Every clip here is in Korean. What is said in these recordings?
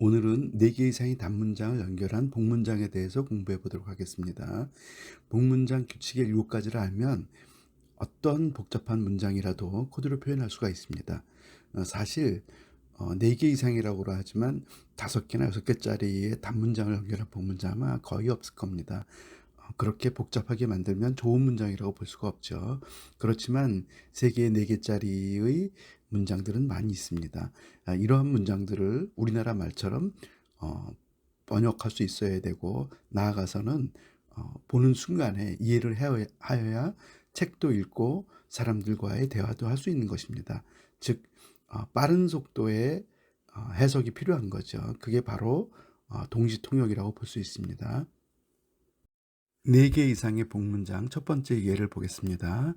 오늘은 4개 이상의 단문장을 연결한 복문장에 대해서 공부해 보도록 하겠습니다. 복문장 규칙의 7가지를 알면 어떤 복잡한 문장이라도 코드로 표현할 수가 있습니다. 사실 4개 이상이라고 하지만 5개나 6개짜리의 단문장을 연결한 복문장은 아마 거의 없을 겁니다. 그렇게 복잡하게 만들면 좋은 문장이라고 볼 수가 없죠. 그렇지만 3개, 4개짜리의 문장들은 많이 있습니다. 이러한 문장들을 우리나라 말처럼 어, 번역할 수 있어야 되고, 나아가서는 보는 순간에 이해를 하여야 책도 읽고 사람들과의 대화도 할 수 있는 것입니다. 즉, 빠른 속도의 해석이 필요한 거죠. 그게 바로 동시통역이라고 볼 수 있습니다. 4개 이상의 복문장 첫 번째 예를 보겠습니다.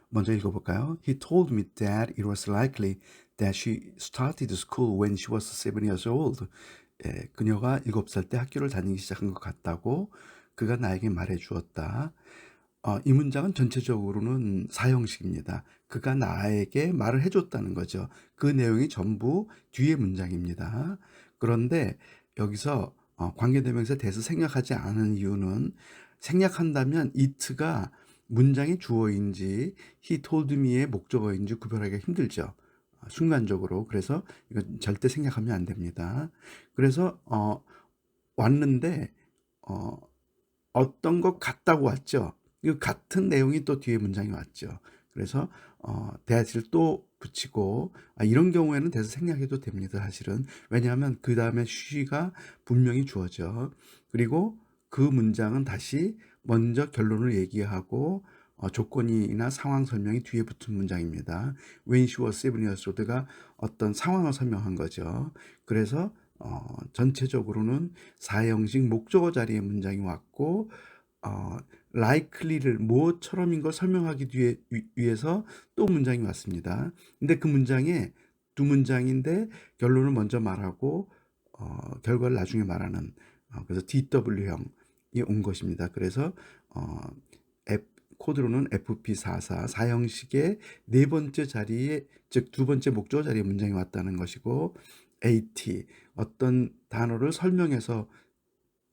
먼저 읽어볼까요? He told me that it was likely that she started school when she was 7 years old. 그녀가 7살 때 학교를 다니기 시작한 것 같다고 그가 나에게 말해 주었다. 이 문장은 전체적으로는 사형식입니다. 그가 나에게 말을 해줬다는 거죠. 그 내용이 전부 뒤의 문장입니다. 그런데 여기서 관계대명사에 대해서 생략하지 않은 이유는, 생략한다면 it가 문장의 주어인지 he told me의 목적어인지 구별하기가 힘들죠. 순간적으로. 그래서 이건 절대 생략하면 안 됩니다. 그래서 왔는데 어떤 것 같다고 왔죠. 이 같은 내용이 또 뒤에 문장이 왔죠. 그래서 대하시를 또 붙이고, 이런 경우에는 대서 생략해도 됩니다. 사실은. 왜냐하면 그 다음에 쉬가 분명히 주어져. 그리고 그 문장은 다시 먼저 결론을 얘기하고 조건이나 상황 설명이 뒤에 붙은 문장입니다. When she was 7 years old가 어떤 상황을 설명한 거죠. 그래서 전체적으로는 사형식 목적어 자리에 문장이 왔고, likely를 뭐처럼인 걸 설명하기 위해서 또 문장이 왔습니다. 근데 그 문장에 두 문장인데 결론을 먼저 말하고 결과를 나중에 말하는, 그래서 DW형이 온 것입니다. 그래서 코드로는 FP44 사형식의 네 번째 자리에, 즉 두 번째 목적어 자리에 문장이 왔다는 것이고, AT 어떤 단어를 설명해서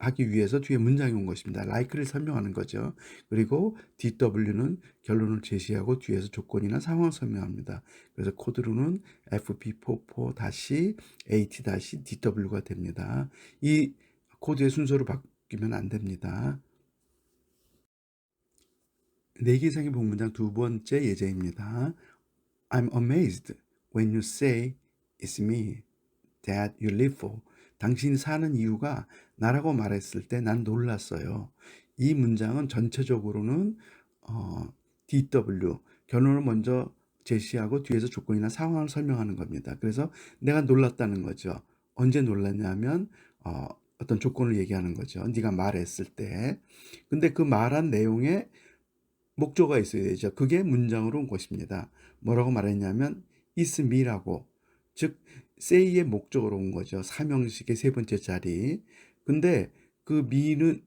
하기 위해서 뒤에 문장이 온 것입니다. like를 설명하는 거죠. 그리고 DW는 결론을 제시하고 뒤에서 조건이나 상황을 설명합니다. 그래서 코드로는 FP44-AT-DW가 됩니다. 이 코드의 순서로 바뀌면 안 됩니다. 4개 이상의 복문장 두 번째 예제입니다. I'm amazed when you say it's me that you live for. 당신이 사는 이유가 나라고 말했을 때 난 놀랐어요. 이 문장은 전체적으로는 DW, 결론을 먼저 제시하고 뒤에서 조건이나 상황을 설명하는 겁니다. 그래서 내가 놀랐다는 거죠. 언제 놀랐냐면 어떤 조건을 얘기하는 거죠. 네가 말했을 때. 근데 그 말한 내용에 목조가 있어야 되죠. 그게 문장으로 온 것입니다. 뭐라고 말했냐면 is me라고, 즉 say의 목적으로 온 거죠. 삼형식의 세 번째 자리. 근데 그 me는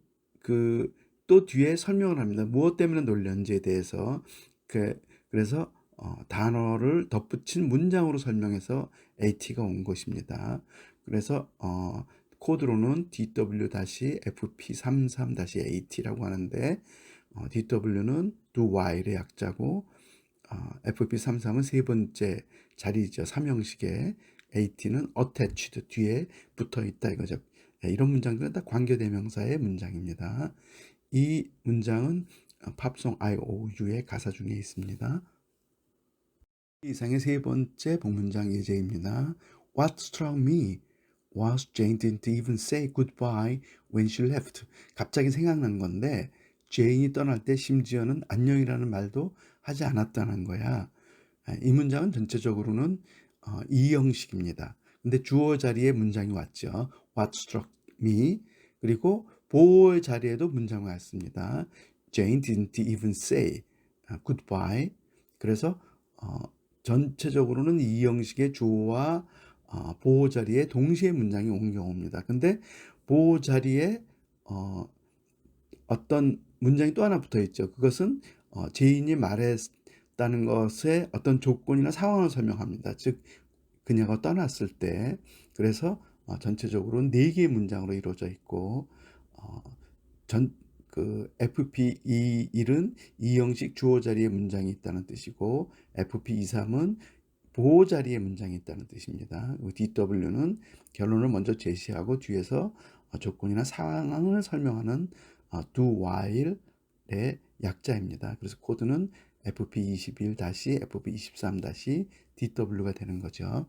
또 뒤에 설명을 합니다. 무엇 때문에 놀렸는지에 대해서. 그래서 단어를 덧붙인 문장으로 설명해서 at가 온 것입니다. 그래서 코드로는 DW-FP33-AT라고 하는데, DW는 do while의 약자고, FP33은 세 번째 자리죠. 삼형식의. AT는 attached, 뒤에 붙어 있다 이거죠. 이런 문장들은 다 관계대명사의 문장입니다. 이 문장은 팝송 IOU의 가사 중에 있습니다. 이상의 세 번째 복문장 예제입니다. What struck me was Jane didn't even say goodbye when she left. 갑자기 생각난 건데 제인이 떠날 때 심지어는 안녕이라는 말도 하지 않았다는 거야. 이 문장은 전체적으로는 이 형식입니다. 근데 주어 자리에 문장이 왔죠. What struck me. 그리고 보어의 자리에도 문장이 왔습니다. Jane didn't even say goodbye. 그래서 전체적으로는 이 형식의 주어와 보호 자리에 동시에 문장이 온 경우입니다. 근데 보호 자리에 어떤 문장이 또 하나 붙어 있죠. 그것은 제인이 말했다는 것의 어떤 조건이나 상황을 설명합니다. 즉 그녀가 떠났을 때. 그래서 전체적으로 4개의 문장으로 이루어져 있고 어, 전 FP21은 이형식 주어 자리에 문장이 있다는 뜻이고 FP23은 보호 자리에 문장이 있다는 뜻입니다. DW는 결론을 먼저 제시하고 뒤에서 조건이나 상황을 설명하는 do while의 약자입니다. 그래서 코드는 FP21-FP23-DW가 되는 거죠.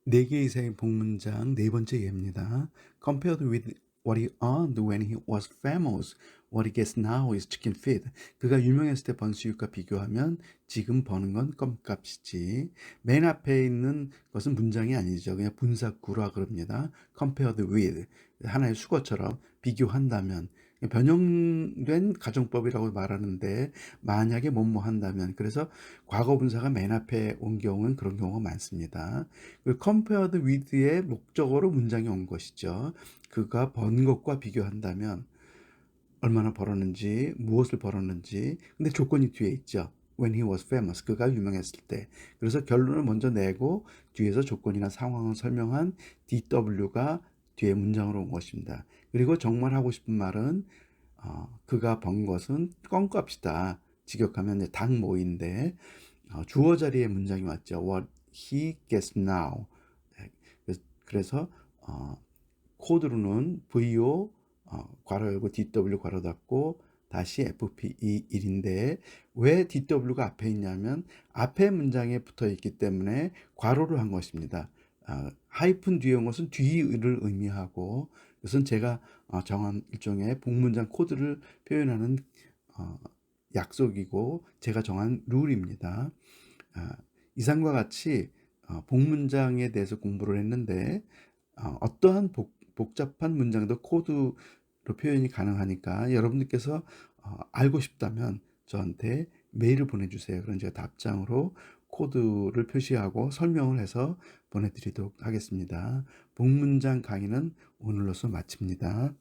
4개 이상의 복문장 네 번째 예입니다. Compared with what he earned when he was famous, what he gets now is chicken feed. 그가 유명했을 때 번 수입과 비교하면 지금 버는 건 껌값이지. 맨 앞에 있는 것은 문장이 아니죠. 그냥 분사구라 그럽니다. Compared with 하나의 수거처럼 비교한다면 변형된 가정법이라고 말하는데 만약에 뭐뭐 한다면 그래서 과거 분사가 맨 앞에 온 경우는 그런 경우가 많습니다. 그 compared with의 목적어로 문장이 온 것이죠. 그가 번 것과 비교한다면 얼마나 벌었는지, 무엇을 벌었는지. 근데 조건이 뒤에 있죠. When he was famous, 그가 유명했을 때. 그래서 결론을 먼저 내고 뒤에서 조건이나 상황을 설명한 DW가 뒤에 문장으로 온 것입니다. 그리고 정말 하고 싶은 말은 그가 번 것은 껌값이다. 직역하면 닭모인데 주어 자리에 문장이 왔죠. What he gets now. 그래서 코드로는 VO 괄호 열고 DW 괄호 닫고 다시 FP21인데 왜 DW가 앞에 있냐면 앞에 문장에 붙어 있기 때문에 괄호를 한 것입니다. 하이픈 뒤에 온 것은 뒤를 의미하고 이것은 제가 정한 일종의 복문장 코드를 표현하는 약속이고 제가 정한 룰입니다. 이상과 같이 복문장에 대해서 공부를 했는데 어떠한 복잡한 문장도 코드로 표현이 가능하니까 여러분들께서 알고 싶다면 저한테 메일을 보내주세요. 그럼 제가 답장으로 코드를 표시하고 설명을 해서 보내드리도록 하겠습니다. 복문장 강의는 오늘로서 마칩니다.